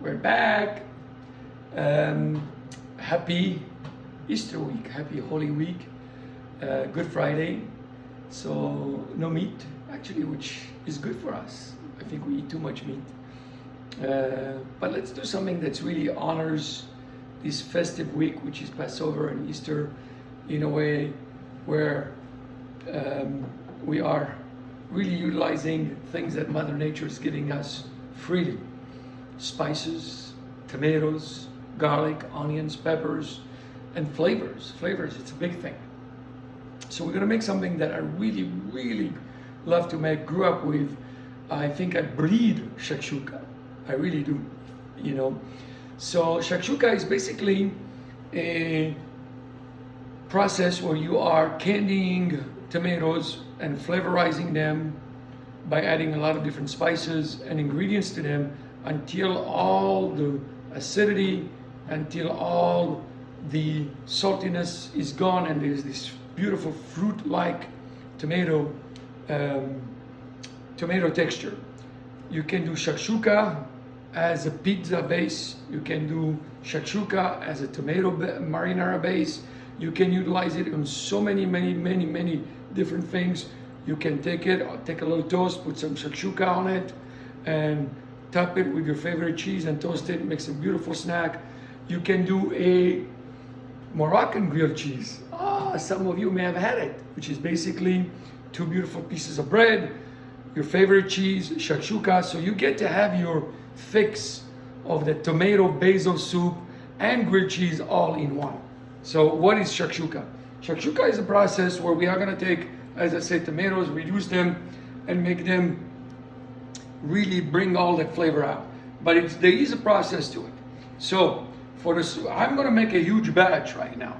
We're back. Happy Easter week, happy Holy Week, Good Friday. So no meat, actually, which is good for us. I think we eat too much meat. But let's do something that's really honors this festive week, which is Passover and Easter, in a way where we are really utilizing things that Mother Nature is giving us freely. Spices, tomatoes, garlic, onions, peppers, and flavors. Flavors, it's a big thing. So we're gonna make something that I really, really love to make, grew up with. I think I breed shakshuka. I really do, you know. So shakshuka is basically a process where you are candying tomatoes and flavorizing them by adding a lot of different spices and ingredients to them until all the acidity, until all the saltiness is gone, and there's this beautiful fruit-like tomato texture. You can do shakshuka as a pizza base. You can do shakshuka as a tomato marinara base. You can utilize it on so many different things. You can take a little toast, put some shakshuka on it, and top it with your favorite cheese and toast it. It makes a beautiful snack. You can do a Moroccan grilled cheese. Some of you may have had it, which is basically two beautiful pieces of bread, your favorite cheese, shakshuka. So you get to have your fix of the tomato basil soup and grilled cheese all in one. So what is shakshuka? Shakshuka is a process where we are going to take, as I said, tomatoes, reduce them, and make them really bring all that flavor out. But there is a process to it. So for this, I'm going to make a huge batch right now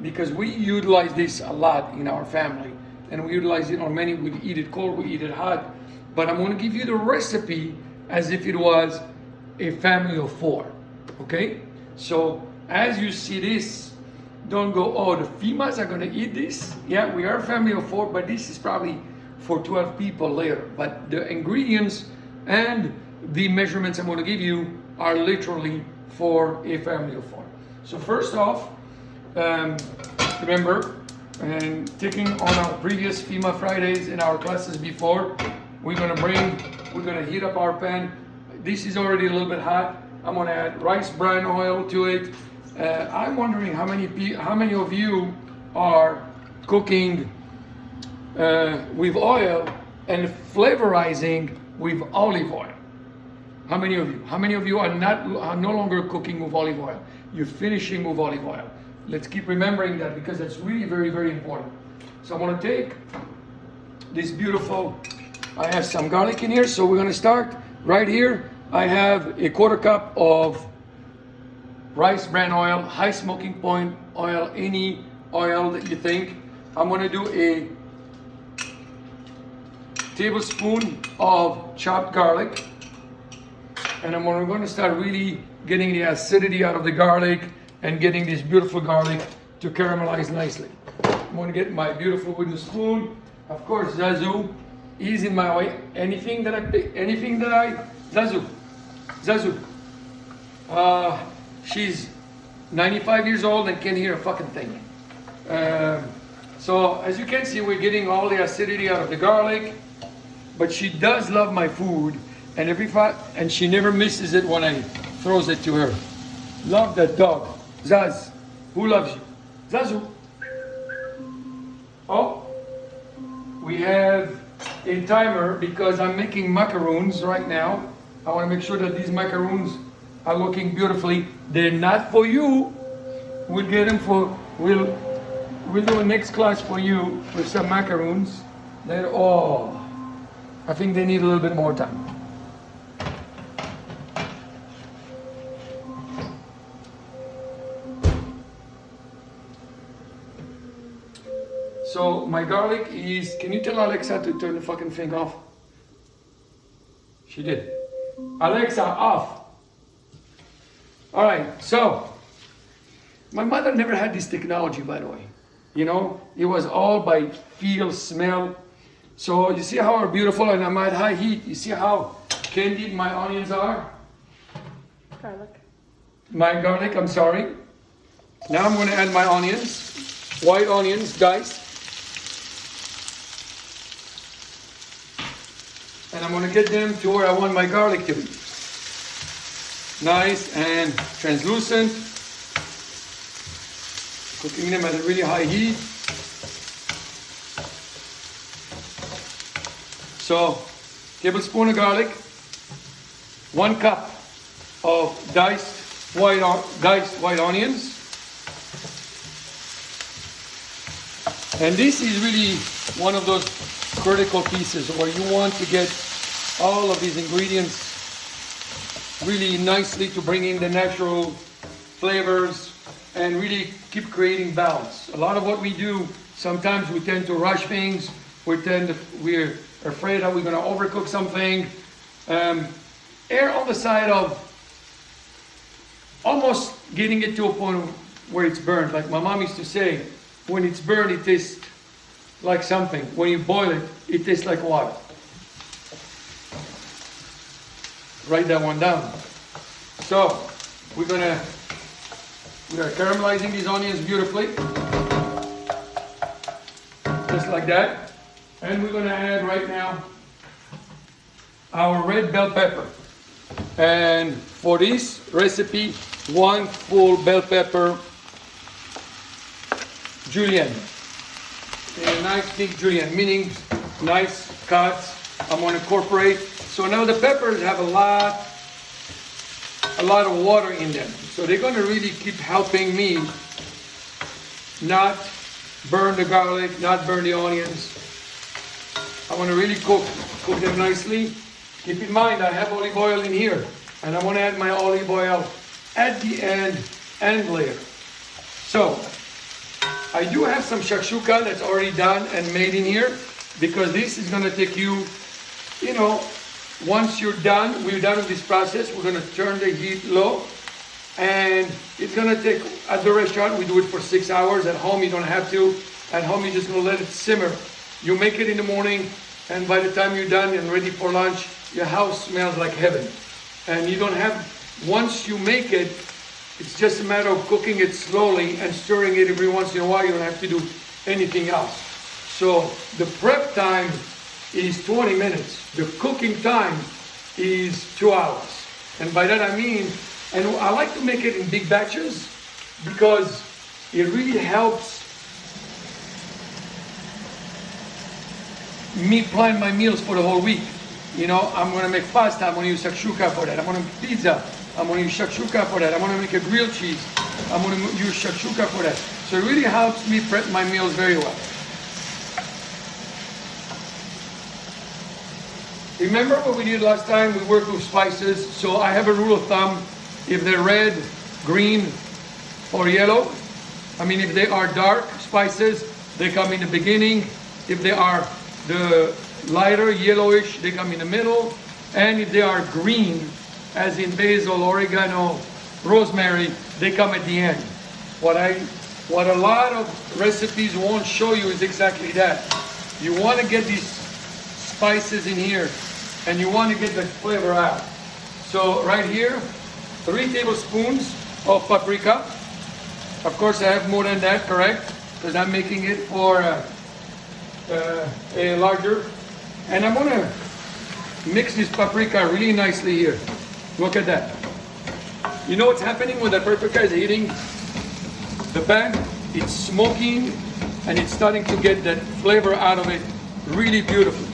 because we utilize this a lot in our family, and we utilize it on many. We eat it cold, we eat it hot. But I'm going to give you the recipe as if it was a family of 4. Okay? So as you see this, don't go, oh, the females are going to eat this. Yeah, we are a family of 4, but this is probably for 12 people later. But the ingredients and the measurements I'm going to give you are literally for a family of 4. So first off, remember, and taking on our previous FEMA Fridays in our classes before, we're gonna heat up our pan. This is already a little bit hot. I'm gonna add rice bran oil to it. I'm wondering how many of you are cooking with oil and flavorizing with olive oil. How many of you? How many of you are no longer cooking with olive oil? You're finishing with olive oil. Let's keep remembering that because that's really very important. So I'm gonna take this beautiful, I have some garlic in here, so we're gonna start right here. I have a 1/4 cup of rice bran oil, high smoking point oil, any oil that you think. I'm gonna do a tablespoon of chopped garlic, and we're going to start really getting the acidity out of the garlic and getting this beautiful garlic to caramelize nicely. I'm going to get my beautiful wooden spoon. Of course, Zazu is in my way. Zazu. She's 95 years old and can't hear a fucking thing. So as you can see, we're getting all the acidity out of the garlic, but she does love my food, and she never misses it when I throws it to her. Love that dog. Zaz, who loves you? Zazu. Oh, we have a timer because I'm making macaroons right now. I want to make sure that these macaroons are looking beautifully. They're not for you. We'll get them we'll do a next class for you with some macaroons. I think they need a little bit more time. So my garlic is, can you tell Alexa to turn the fucking thing off? She did. Alexa, off. All right, so my mother never had this technology, by the way. You know, it was all by feel, smell. So you see how beautiful, and I'm at high heat. You see how candied my onions are? Garlic. My garlic, I'm sorry. Now I'm going to add my onions, white onions, diced. And I'm going to get them to where I want my garlic to be. Nice and translucent. Cooking them at a really high heat. So, tablespoon of garlic, 1 cup of diced white onions. And this is really one of those critical pieces where you want to get all of these ingredients really nicely to bring in the natural flavors and really keep creating balance. A lot of what we do, sometimes we tend to rush things, we're afraid that we're going to overcook something. Err on the side of almost getting it to a point where it's burned. Like my mom used to say, when it's burned, it tastes like something. When you boil it, it tastes like water. Write that one down. So we are caramelizing these onions beautifully, just like that. And we're going to add right now our red bell pepper. And for this recipe, 1 full bell pepper julienne. A nice big julienne, meaning nice cuts. I'm going to incorporate. So now the peppers have a lot of water in them. So they're going to really keep helping me not burn the garlic, not burn the onions. I want to really cook them nicely. Keep in mind, I have olive oil in here, and I want to add my olive oil at the end and later. So, I do have some shakshuka that's already done and made in here, because this is going to take you, once we're done with this process, we're going to turn the heat low, and it's going to take, at the restaurant, we do it for 6 hours. At home, you don't have to. At home, you're just going to let it simmer. You make it in the morning, and by the time you're done and ready for lunch, your house smells like heaven. And you don't have, once you make it, it's just a matter of cooking it slowly and stirring it every once in a while. You don't have to do anything else. So the prep time is 20 minutes. The cooking time is 2 hours. And by that I mean, and I like to make it in big batches because it really helps me plan my meals for the whole week. I'm going to make pasta, I'm going to use shakshuka for that. I'm going to make pizza, I'm going to use shakshuka for that. I'm going to make a grilled cheese, I'm going to use shakshuka for that. So it really helps me prep my meals very well. Remember what we did last time? We worked with spices. So I have a rule of thumb. If they're red, green, or yellow, if they are dark spices, they come in the beginning. If they are the lighter yellowish, they come in the middle. And if they are green, as in basil, oregano, rosemary, they come at the end. What a lot of recipes won't show you is exactly that. You want to get these spices in here, and you want to get the flavor out. So right here, 3 tablespoons of paprika. Of course, I have more than that, correct? Because I'm making it for a larger. And I'm going to mix this paprika really nicely here. Look at that. You know what's happening when the paprika is hitting the pan? It's smoking, and it's starting to get that flavor out of it really beautifully.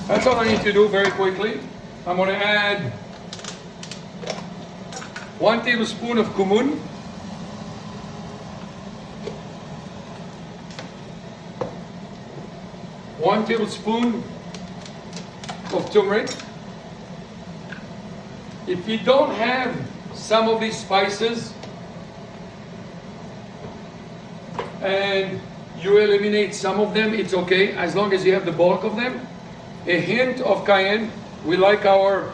That's all I need to do very quickly. I'm going to add 1 tablespoon of cumin. One tablespoon of turmeric. If you don't have some of these spices and you eliminate some of them, it's okay, as long as you have the bulk of them. A hint of cayenne. We like our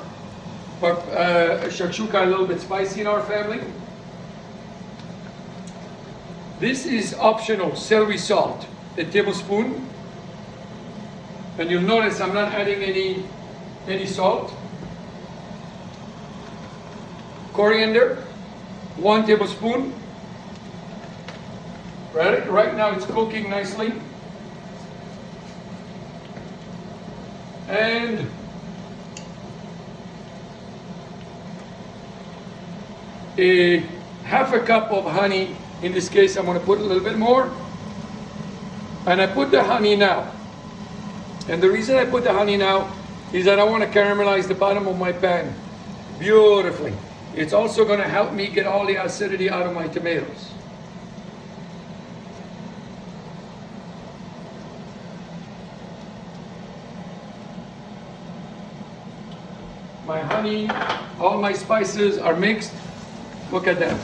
shakshuka a little bit spicy in our family. This is optional, celery salt, a tablespoon. And you'll notice I'm not adding any salt. coriander, 1 tablespoon. Right now it's cooking nicely. And a half a cup of honey. In this case, I'm going to put a little bit more. And I put the honey now. And the reason I put the honey now is that I want to caramelize the bottom of my pan beautifully. It's also going to help me get all the acidity out of my tomatoes. My honey, all my spices are mixed. Look at that.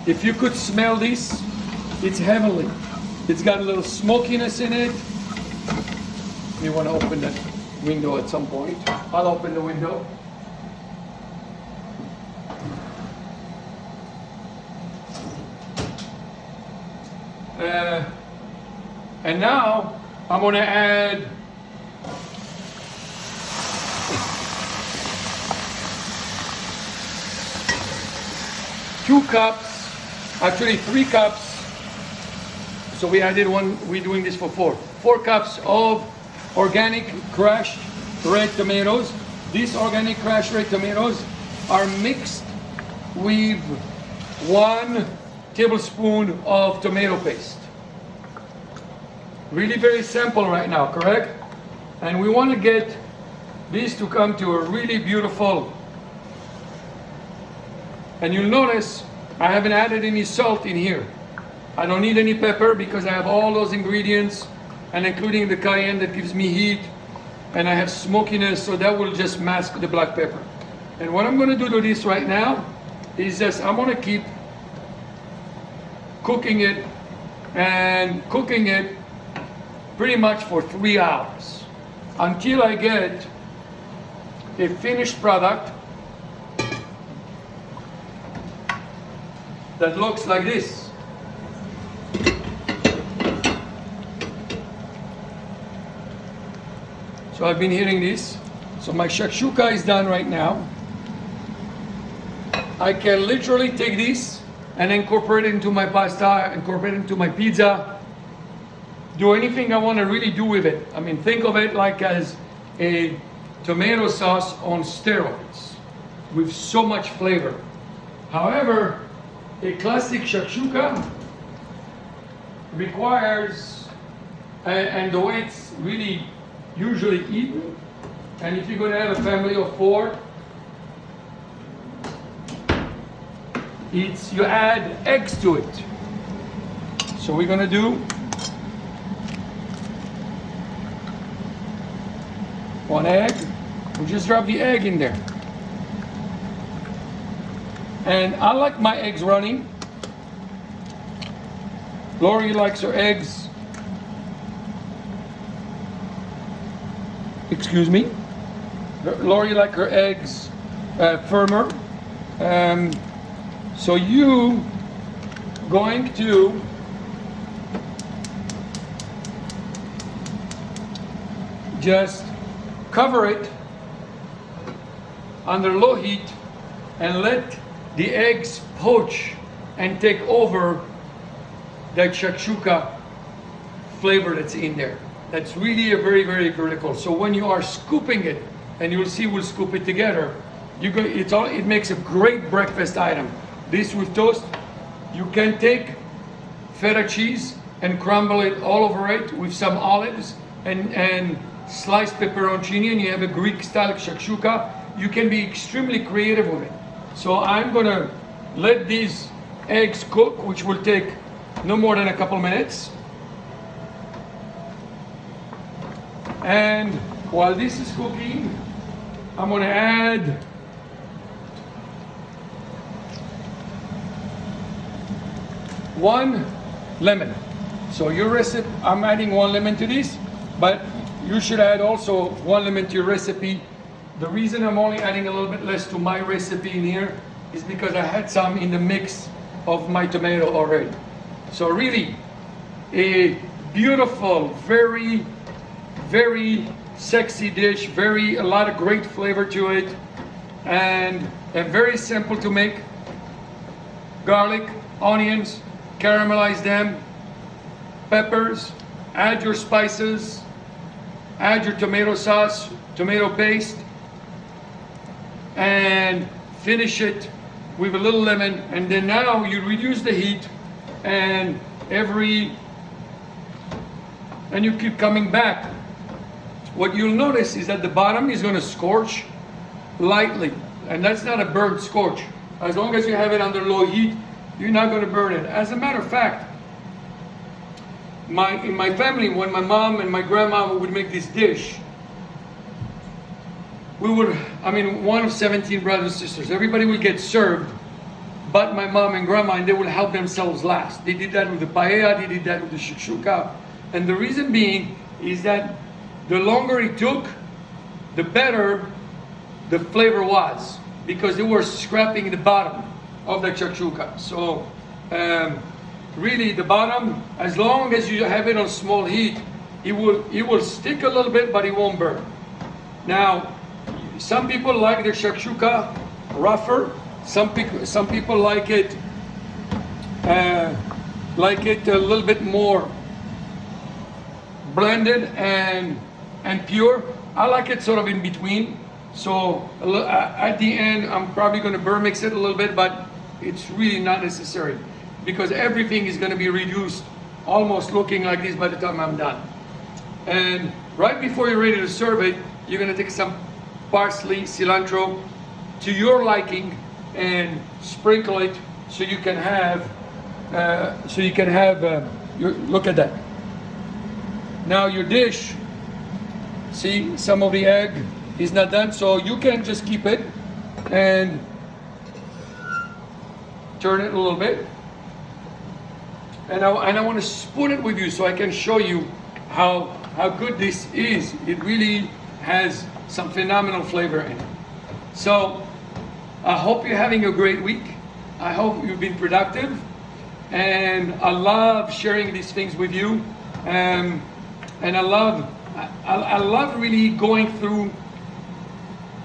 If you could smell this, it's heavenly. It's got a little smokiness in it. You want to open that window at some point. I'll open the window. And now I'm going to add two cups, actually 3 cups. So we added one, we're doing this for 4. 4 cups of organic crushed red tomatoes. These organic crushed red tomatoes are mixed with 1 tablespoon of tomato paste. Really very simple right now, correct? And we want to get this to come to a really beautiful. And you'll notice I haven't added any salt in here. I don't need any pepper because I have all those ingredients, and including the cayenne that gives me heat, and I have smokiness, so that will just mask the black pepper. And what I'm going to do to this right now is just I'm going to keep cooking it and cooking it pretty much for 3 hours until I get a finished product that looks like this. So I've been heating this. So my shakshuka is done right now. I can literally take this and incorporate it into my pasta, incorporate it into my pizza, do anything I want to really do with it. I mean, think of it like as a tomato sauce on steroids with so much flavor. However, a classic shakshuka requires, and the way it's really usually eaten, and if you're going to have a family of 4, you add eggs to it. So we're going to do 1 egg. We just drop the egg in there. And I like my eggs running. Lori likes her eggs. Excuse me. Lori likes her eggs firmer. So you going to just cover it under low heat and let the eggs poach and take over that shakshuka flavor that's in there. That's really a very, very critical. So when you are scooping it, and you'll see we'll scoop it together, it makes a great breakfast item. This with toast. You can take feta cheese and crumble it all over it with some olives and sliced pepperoncini, and you have a Greek style shakshuka. You can be extremely creative with it. So I'm gonna let these eggs cook, which will take no more than a couple minutes. And while this is cooking, I'm gonna add one lemon. So your recipe, I'm adding 1 lemon to this, but you should add also 1 lemon to your recipe. The reason I'm only adding a little bit less to my recipe in here is because I had some in the mix of my tomato already. So really, a beautiful, very, very sexy dish, a lot of great flavor to it. and very simple to make. Garlic, onions, caramelize them, peppers, add your spices, add your tomato sauce, tomato paste, and finish it with a little lemon. And then now you reduce the heat, and you keep coming back. What you'll notice is that the bottom is going to scorch lightly, and that's not a burnt scorch. As long as you have it under low heat, you're not going to burn it. As a matter of fact, in my family, when my mom and my grandma would make this dish, one of 17 brothers and sisters, everybody would get served, but my mom and grandma, and they would help themselves last. They did that with the paella, they did that with the shakshuka. And the reason being is that the longer it took, the better the flavor was, because they were scraping the bottom of the shakshuka. So really the bottom, as long as you have it on small heat, it will stick a little bit, but it won't burn. Now, some people like their shakshuka rougher. Some people like it a little bit more blended and pure. I like it sort of in between. So at the end, I'm probably going to burr mix it a little bit, but it's really not necessary, because everything is going to be reduced, almost looking like this by the time I'm done. And right before you're ready to serve it, you're going to take some parsley, cilantro to your liking, and sprinkle it so you can have look at that. Now your dish, see, some of the egg is not done, so you can just keep it and turn it a little bit. And I want to spoon it with you so I can show you how good this is. It really has some phenomenal flavor in it. So I hope you're having a great week. I hope you've been productive, and I love sharing these things with you. And I love really going through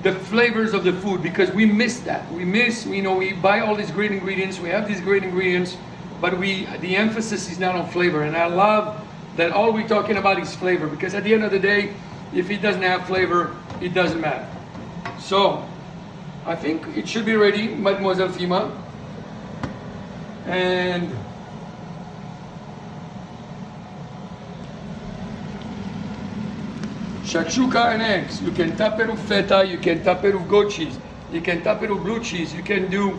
the flavors of the food, because we miss that. We buy all these great ingredients, we have these great ingredients, but the emphasis is not on flavor. And I love that all we're talking about is flavor, because at the end of the day, if it doesn't have flavor, it doesn't matter. So I think it should be ready, Mademoiselle Fima. And shakshuka and eggs. You can top it with feta, you can top it with goat cheese, you can top it with blue cheese, you can do,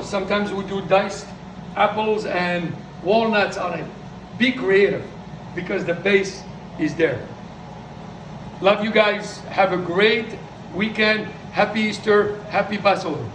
sometimes we do diced apples and walnuts on it. Be creative, because the base is there. Love you guys. Have a great weekend. Happy Easter. Happy Passover.